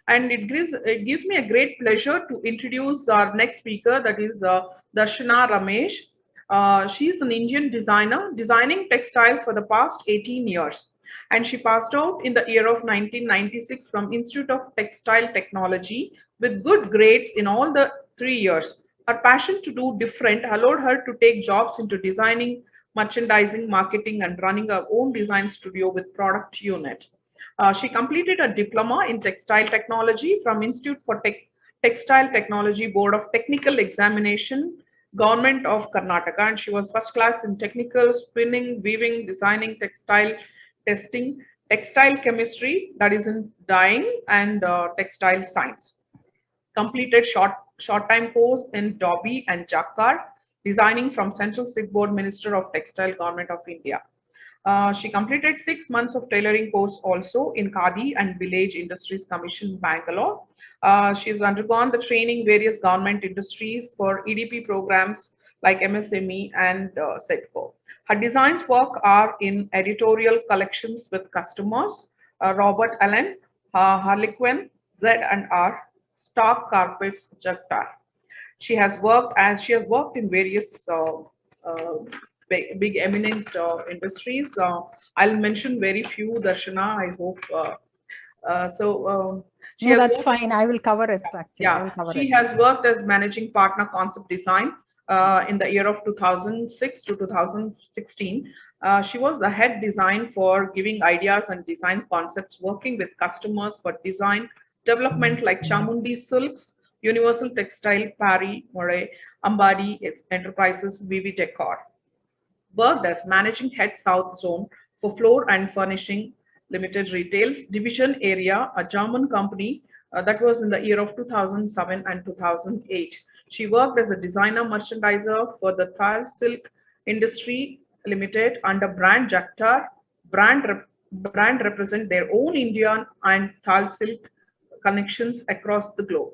And it gives me a great pleasure to introduce our next speaker, that is Darshana Ramesh. She is an Indian designer, designing textiles for the past 18 years. And she passed out in the year of 1996 from Institute of Textile Technology with good grades in all the 3 years. Her passion to do different allowed her to take jobs into designing, merchandising, marketing, and running her own design studio with product unit. She completed a diploma in textile technology from Institute for Textile Technology Board of Technical Examination, Government of Karnataka, and she was first class in technical spinning, weaving, designing, textile testing, textile chemistry, that is in dyeing, and textile science. Completed short time course in Dobby and Jacquard, designing from Central Sikh Board Minister of Textile Government of India. She completed 6 months of tailoring course also in Khadi and Village Industries Commission, Bangalore. She's undergone the training various government industries for EDP programs like MSME and SETCO. Her designs work are in editorial collections with customers, Robert Allen, Harlequin, Z&R, Stark Carpets, Jagtar. She has worked in various big eminent industries. I'll mention very few, Darshana. I hope. She No, has that's worked, fine. I will cover it actually. I yeah, will cover she it. has worked as managing partner concept design in the year of 2006 to 2016. She was the head design for giving ideas and design concepts, working with customers for design development like Chamundi Silks, Universal Textile, Pari, Moray, Ambadi Enterprises, VV Decor. Worked as managing head South Zone for Floor and Furnishing Limited Retails Division Area, a German company that was in the year of 2007 and 2008. She worked as a designer merchandiser for the Thal Silk Industry Limited under brand Jactar. Brand represent their own Indian and Thal Silk connections across the globe.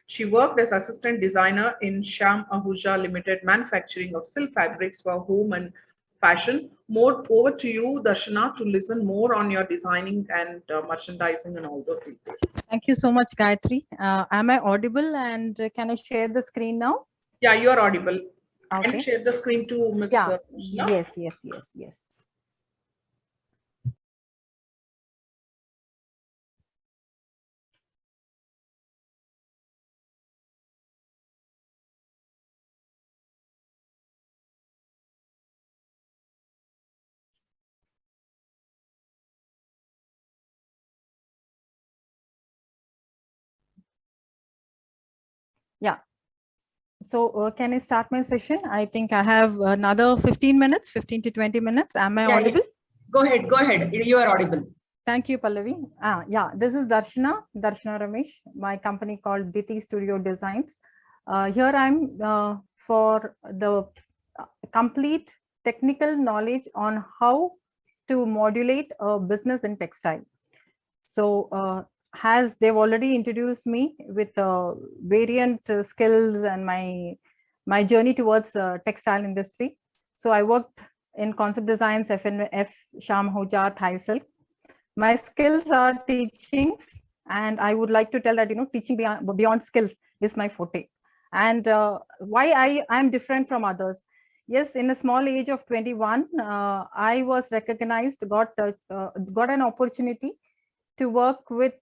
She worked as assistant designer in Sham Ahuja Limited, manufacturing of silk fabrics for home and fashion. More over to you, Darshana, to listen more on your designing and merchandising and all those details. Thank you so much, Gayatri. Am I audible and can I share the screen now? Yeah, you are audible. Can you Okay. share the screen to Ms. Yeah. Darshana? Yes. Yeah. So can I start my session? I think I have another 15 minutes, 15 to 20 minutes. Am I audible? Go ahead. You are audible. Thank you, Pallavi. Yeah, this is Darshana Ramesh, my company called Diti Studio Designs. Here I'm for the complete technical knowledge on how to modulate a business in textile. So as they've already introduced me with variant skills and my journey towards textile industry. So I worked in concept designs, FNF, Sham Hoja, Thai Silk. My skills are teachings, and I would like to tell that teaching beyond skills is my forte. And why I am different from others. Yes, in a small age of 21, I was recognized, got an opportunity to work with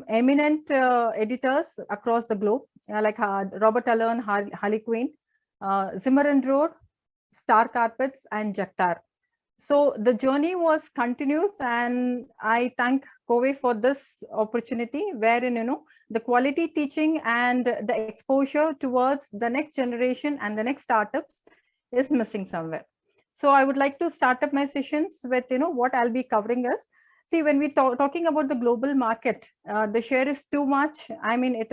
eminent editors across the globe, like Robert Allen, Harley Quinn, Zimmer & Road, Star Carpets, and Jactar. So the journey was continuous, and I thank COVE for this opportunity, wherein the quality teaching and the exposure towards the next generation and the next startups is missing somewhere. So I would like to start up my sessions with what I'll be covering is. See, when we talking about the global market, the share is too much. I mean,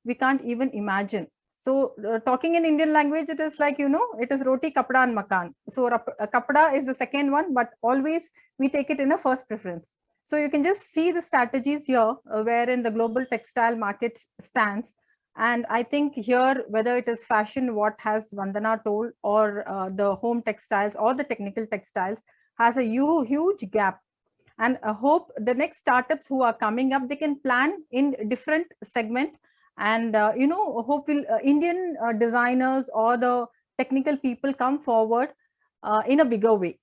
we can't even imagine. So talking in Indian language, it is like, it is roti, kapda and makan. So kapda is the second one, but always we take it in a first preference. So you can just see the strategies here wherein the global textile market stands. And I think here, whether it is fashion, what has Vandana told, or the home textiles or the technical textiles, has a huge gap. And I hope the next startups who are coming up, they can plan in different segment. And hope will Indian designers or the technical people come forward in a bigger way.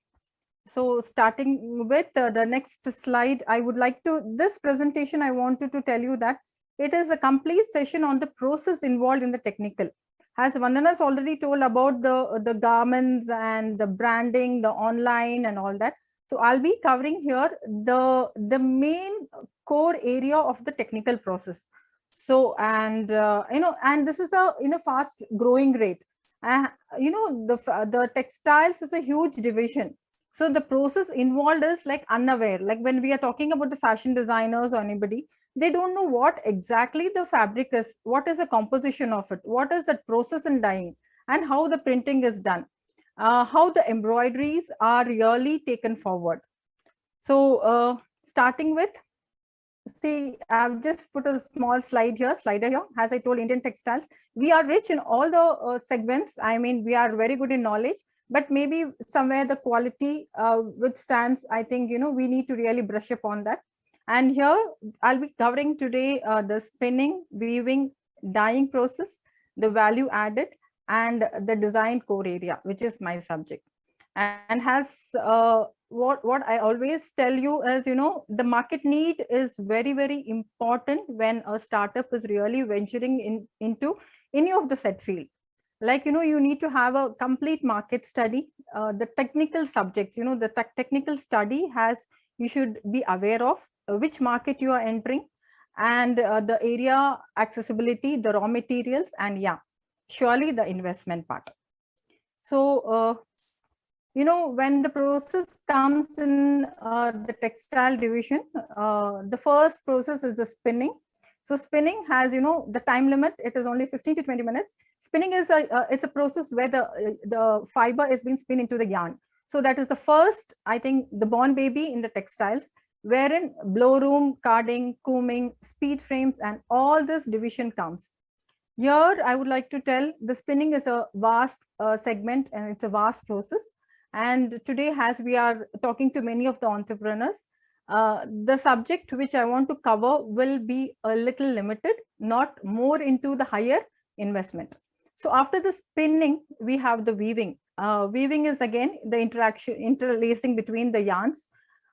So starting with the next slide, I would like to, this presentation, I wanted to tell you that it is a complete session on the process involved in the technical. As Vandana has already told about the garments and the branding, the online and all that. So I'll be covering here the main core area of the technical process. So, and and this is a in a fast growing rate. The textiles is a huge division. So the process involved is like unaware. Like when we are talking about the fashion designers or anybody, they don't know what exactly the fabric is, what is the composition of it, what is the process in dyeing, and how the printing is done, how the embroideries are really taken forward. So starting with, see, I've just put a small slider here. As I told, Indian textiles, we are rich in all the segments. I mean, we are very good in knowledge, but maybe somewhere the quality withstands. I think, we need to really brush up on that. And here I'll be covering today the spinning, weaving, dyeing process, the value added, and the design core area, which is my subject. And has what I always tell you is, the market need is very, very important when a startup is really venturing into any of the set field. Like, you need to have a complete market study, the technical subjects, the technical study has, you should be aware of which market you are entering, and the area accessibility, the raw materials, and yeah, surely the investment part. So, when the process comes in the textile division, the first process is the spinning. So spinning has, the time limit, it is only 15 to 20 minutes. Spinning is it's a process where the fiber is being spun into the yarn. So that is the first, I think, the born baby in the textiles, wherein blow room, carding, combing, speed frames, and all this division comes. Here, I would like to tell the spinning is a vast segment, and it's a vast process. And today, as we are talking to many of the entrepreneurs, the subject which I want to cover will be a little limited, not more into the higher investment. So after the spinning, we have the weaving. Weaving is again the interlacing between the yarns.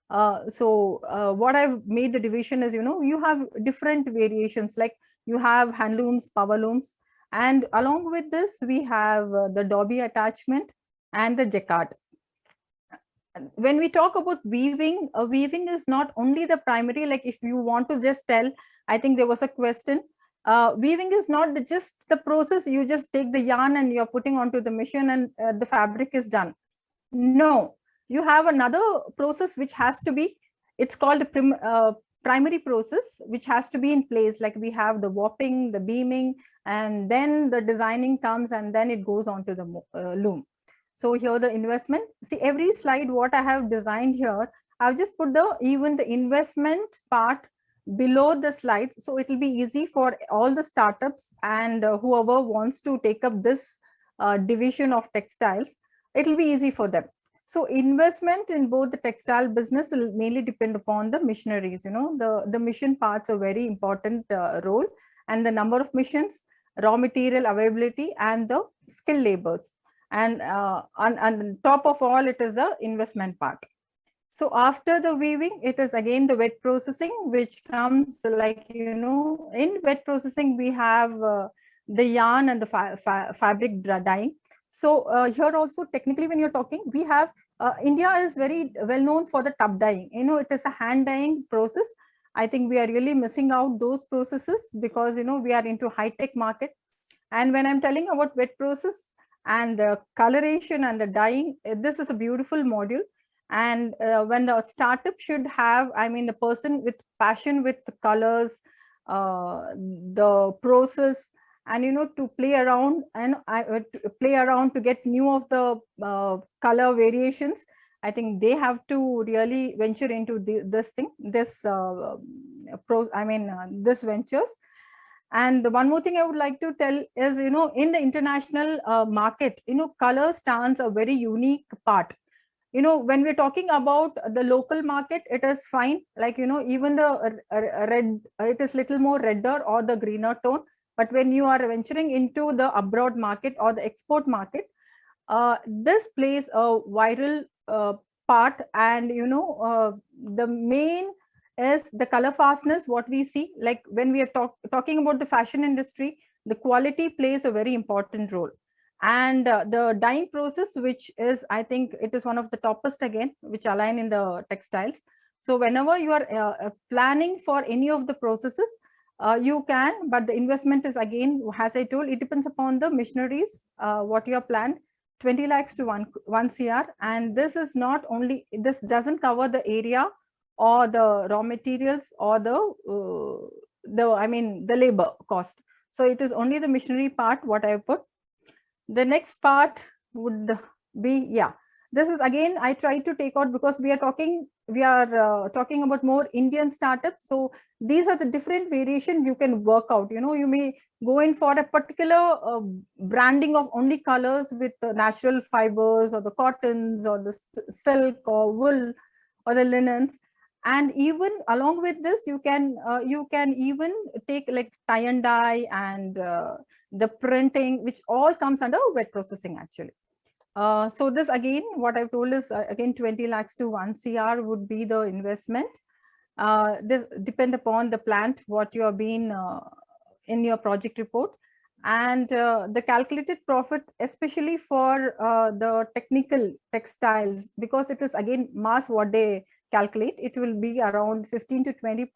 What I've made the division is, you have different variations, like you have hand looms, power looms, and along with this, we have the Dobby attachment and the jacquard. When we talk about weaving, weaving is not only the primary, like if you want to just tell, I think there was a question, weaving is not just the process, you just take the yarn and you're putting onto the machine and the fabric is done. No, you have another process which has to be, it's called the primary process, which has to be in place. Like we have the warping, the beaming, and then the designing comes, and then it goes on to the loom. So here the investment, see every slide what I have designed here, I've just put even the investment part below the slides. So it will be easy for all the startups and whoever wants to take up this division of textiles, it will be easy for them. So investment in both the textile business will mainly depend upon the machineries. The machine parts are very important role, and the number of machines, raw material availability, and the skilled labors. And on top of all, it is the investment part. So after the weaving, it is again the wet processing, which comes like, in wet processing, we have the yarn and the fabric dyeing. So here also, technically, when you're talking, we have, India is very well known for the tub dyeing. It is a hand dyeing process. I think we are really missing out those processes because, we are into high-tech market. And when I'm telling about wet process and the coloration and the dyeing, this is a beautiful module. And when the startup should have, I mean, the person with passion with the colors, the process, and to play around and to get new of the color variations, I think they have to really venture into this ventures. And one more thing I would like to tell is, in the international market, color stands a very unique part. you know, when we're talking about the local market, it is fine. Like, you know, even the red, it is little more redder or the greener tone. But when you are venturing into the abroad market or the export market, this plays a viral part. And, you know, the main is the color fastness, what we see. Like when we are talking about the fashion industry, the quality plays a very important role. And the dyeing process, which is, I think it is one of the toppest again, which align in the textiles. So whenever you are planning for any of the processes, you can, but the investment is, again, as I told, it depends upon the machineries, what you have planned. 20 lakhs to 1 CR. And this is not only, this doesn't cover the area or the raw materials or the labor cost. So it is only the machinery part what I put. The next part would be, yeah, this is again, I try to take out because we are talking about more Indian startups. So these are the different variation you can work out. You know, you may go in for a particular branding of only colors with the natural fibers or the cottons or the silk or wool or the linens. And even along with this, you can even take like tie and dye and the printing, which all comes under wet processing actually. So this again, what I've told is again 20 lakhs to 1 CR would be the investment. This depend upon the plant, what you have been in your project report. And the calculated profit, especially for the technical textiles, because it is again mass what they calculate, it will be around 15 to 20%.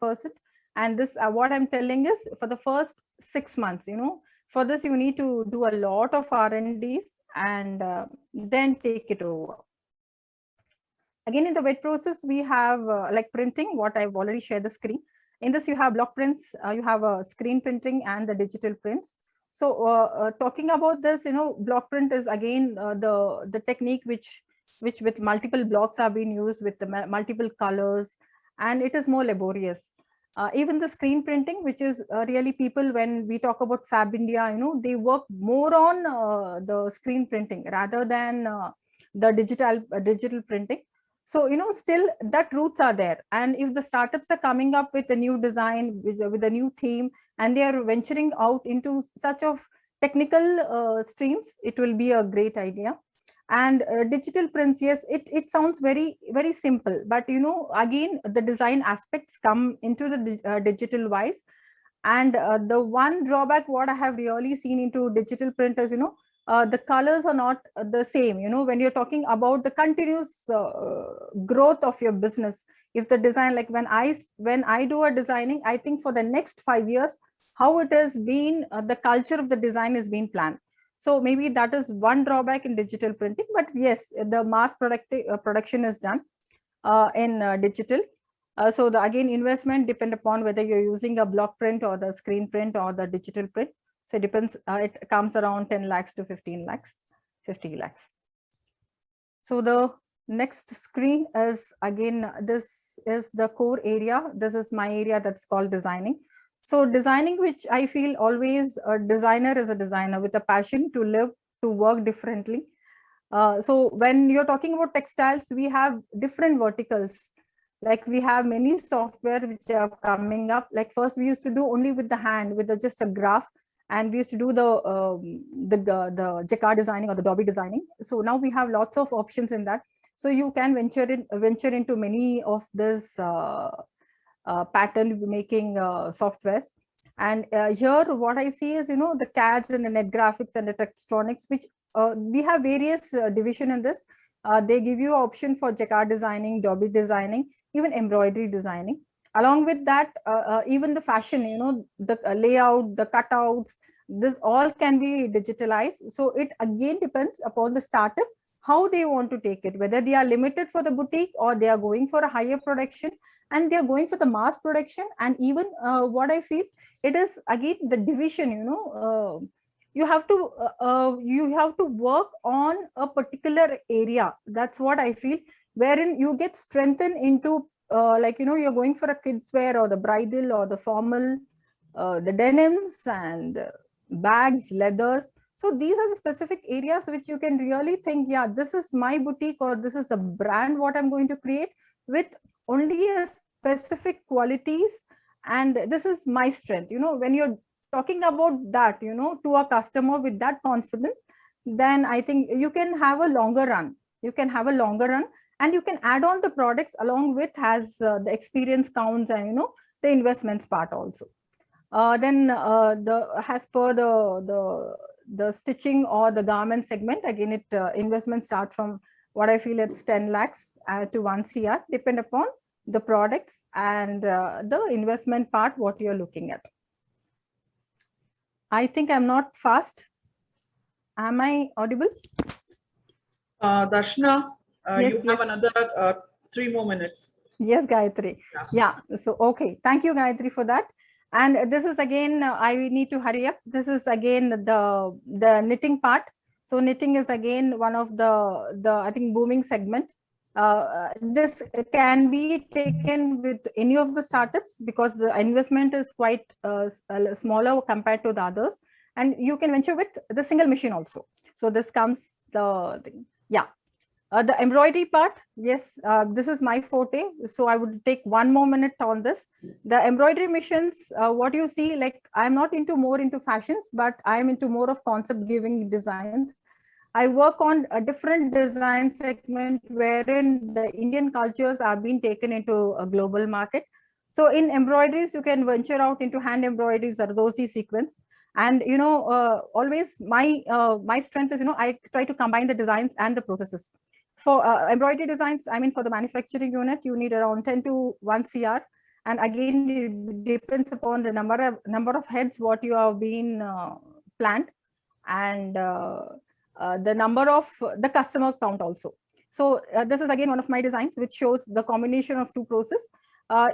And this what I'm telling is for the first 6 months, you know, for this you need to do a lot of R&Ds and then take it over. Again, in the wet process, we have like printing, what I've already shared the screen. In this, you have block prints, you have screen printing and the digital prints. So talking about this, you know, block print is again the technique which with multiple blocks are being used with the multiple colors, and it is more laborious. Even the screen printing, which is really people, when we talk about Fab India, you know, they work more on the screen printing rather than the digital printing. So, you know, still that roots are there. And if the startups are coming up with a new design, with a new theme, and they are venturing out into such of technical streams, it will be a great idea. And digital prints, yes, it sounds very, very simple, but you know, again, the design aspects come into the digital wise. And the one drawback what I have really seen into digital print is, you know, the colors are not the same. You know, when you're talking about the continuous growth of your business, if the design, like when I do a designing, I think for the next 5 years, how it has been, the culture of the design is being planned. So maybe that is one drawback in digital printing, but yes, the mass production is done in digital. So the again investment depend upon whether you're using a block print or the screen print or the digital print. So it depends, it comes around 10 lakhs to 15 lakhs, 50 lakhs. So the next screen is again, this is the core area. This is my area that's called designing. So designing, which I feel always a designer is a designer with a passion to live, to work differently. So when you're talking about textiles, we have different verticals. Like we have many software which are coming up. Like first we used to do only with the hand, with just a graph, and we used to do the jacquard designing or the Dobby designing. So now we have lots of options in that. So you can venture into many of this pattern making softwares. And here what I see is, you know, the CADs and the net graphics and the Textronics, which we have various division in this. They give you option for jacquard designing, Dobby designing, even embroidery designing. Along with that, even the fashion, you know, the layout, the cutouts, this all can be digitalized. So it again depends upon the startup, how they want to take it, whether they are limited for the boutique or they are going for a higher production and they are going for the mass production. And even what I feel, it is again the division, you know, you have to work on a particular area. That's what I feel, wherein you get strengthened into like, you know, you're going for a kids wear or the bridal or the formal, the denims and bags, leathers. So these are the specific areas which you can really think, yeah, this is my boutique or this is the brand what I'm going to create with only a specific qualities, and this is my strength. When you're talking about that, to a customer with that confidence, then I think you can have a longer run. You can have a longer run, and you can add on the products along with as the experience counts, and the investments part also. Then as per the stitching or the garment segment, again, it investment start from what I feel it's 10 lakhs to 1 CR, depend upon the products and the investment part what you're looking at. I think I'm not fast. Am I audible? Darshana, Yes, you yes. have another 3 more minutes. Yes, Gayatri. Yeah. So, okay. Thank you, Gayatri, for that. And this is again, I need to hurry up. This is again the knitting part. So knitting is again one of the I think booming segment. This can be taken with any of the startups because the investment is quite smaller compared to the others, and you can venture with the single machine also. So this comes the thing. Yeah. The embroidery part, yes, this is my forte. So I would take 1 more minute on this. The embroidery missions, what you see, like I'm not more into fashions, but I'm into more of concept giving designs. I work on a different design segment wherein the Indian cultures are being taken into a global market. So in embroideries, you can venture out into hand embroideries or Zardozi sequence. And always my strength is I try to combine the designs and the processes. For embroidery designs, I mean, for the manufacturing unit, you need around 10 to 1 CR. And again, it depends upon the number of heads what you have been planned, and the number of the customer count also. So this is again one of my designs which shows the combination of two process.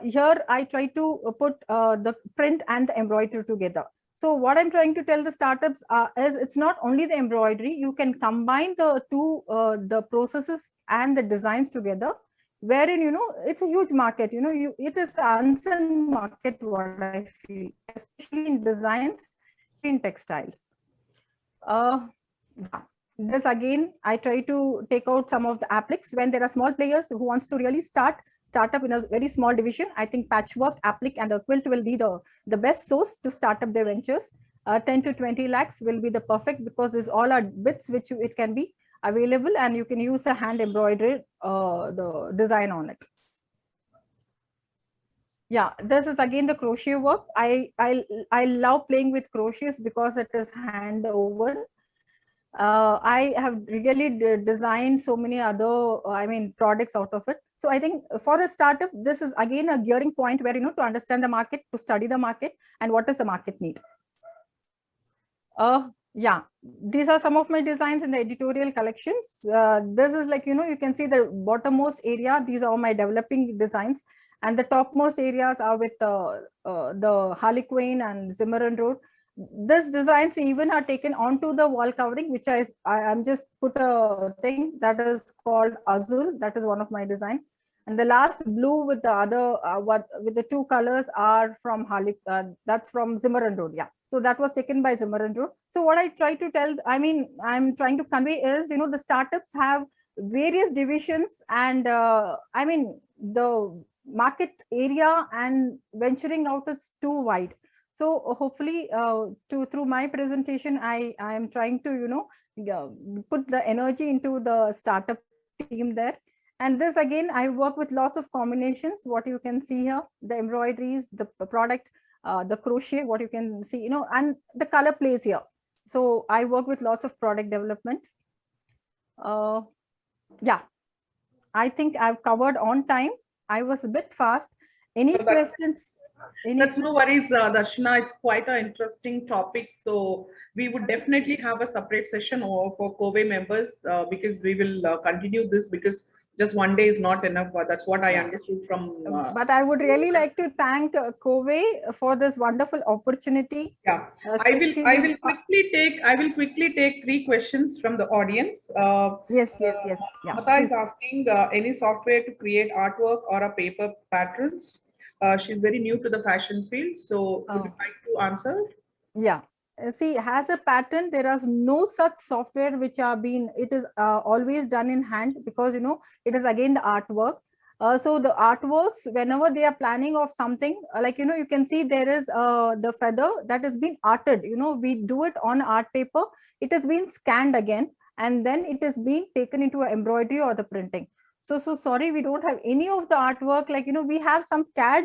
Here I try to put the print and the embroidery together. So what I'm trying to tell the startups is it's not only the embroidery, you can combine the two, the processes and the designs together, wherein, it's a huge market, it is an unseen market, what I feel, especially in designs, in textiles. This again, I try to take out some of the appliques when there are small players who wants to really start up in a very small division. I think patchwork, applique, and the quilt will be the best source to start up their ventures. 10 to 20 lakhs will be the perfect, because these all are bits which it can be available, and you can use a hand embroidery the design on it. Yeah, this is again the crochet work. I love playing with crochets because it is hand woven. I have really designed so many other, products out of it. So I think for a startup, this is again a gearing point where, to understand the market, to study the market, and what does the market need. Yeah, these are some of my designs in the editorial collections. This is like, you can see the bottommost area. These are my developing designs. And the topmost areas are with the Harlequin and Zimmermann Road. These designs even are taken onto the wall covering, which I'm just put a thing that is called Azul. That is one of my design. And the last blue with the other, with the two colors are from Harlequin. That's from Zimmermann Road. Yeah. So that was taken by Zimmermann Road. So what I try to tell, I'm trying to convey is, the startups have various divisions, and the market area and venturing out is too wide. So hopefully through my presentation, I am trying to, put the energy into the startup team there. And this again, I work with lots of combinations, what you can see here, the embroideries, the product, the crochet, what you can see, and the color plays here. So I work with lots of product developments. Yeah, I think I've covered on time. I was a bit fast. Any questions? That's no worries, Darshana. It's quite an interesting topic. So we would definitely have a separate session for COVE members because we will continue this, because just one day is not enough. That's what I understood from. But I would really like to thank COVE for this wonderful opportunity. Yeah, I will quickly take 3 questions from the audience. Yes. Yeah. Mata is asking any software to create artwork or a paper patterns. She's very new to the fashion field, so would you like to answer? Yeah. See, has a pattern. There is no such software which are being, it is always done in hand, because it is again the artwork. So the artworks, whenever they are planning of something, like you can see there is the feather that has been arted. We do it on art paper. It has been scanned again, and then it is being taken into an embroidery or the printing. So sorry, we don't have any of the artwork. Like we have some CAD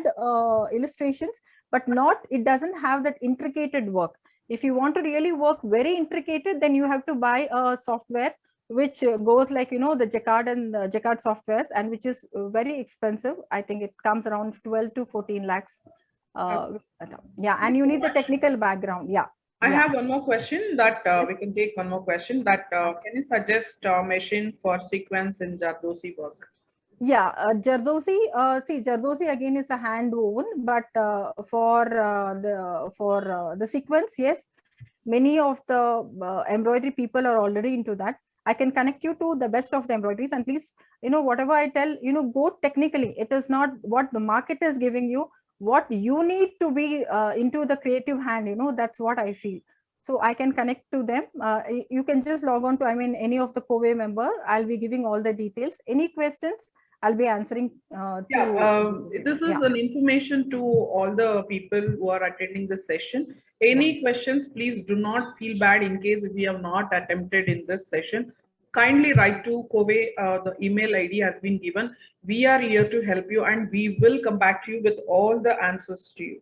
illustrations, but not, it doesn't have that intricate work. If you want to really work very intricate, then you have to buy a software which goes like the Jacquard and Jacquard softwares, and which is very expensive. I think it comes around 12 to 14 lakhs. Yeah, and you need the technical background. Yeah. I have one more question that Yes. we can take one more question that can you suggest machine for sequence in Jardosi work? Yeah, Jardosi. See, Jardosi again is a hand woven, but for the sequence, yes, many of the embroidery people are already into that. I can connect you to the best of the embroideries, and please, whatever I tell, go technically. It is not what the market is giving you. What you need to be into the creative hand, that's what I feel. So I can connect to them. You can just log on to, any of the COVE member. I'll be giving all the details. Any questions, I'll be answering. This is an information to all the people who are attending the session. Any questions, please do not feel bad in case if we have not attempted in this session. Kindly write to COVE. The email ID has been given. We are here to help you, and we will come back to you with all the answers to you.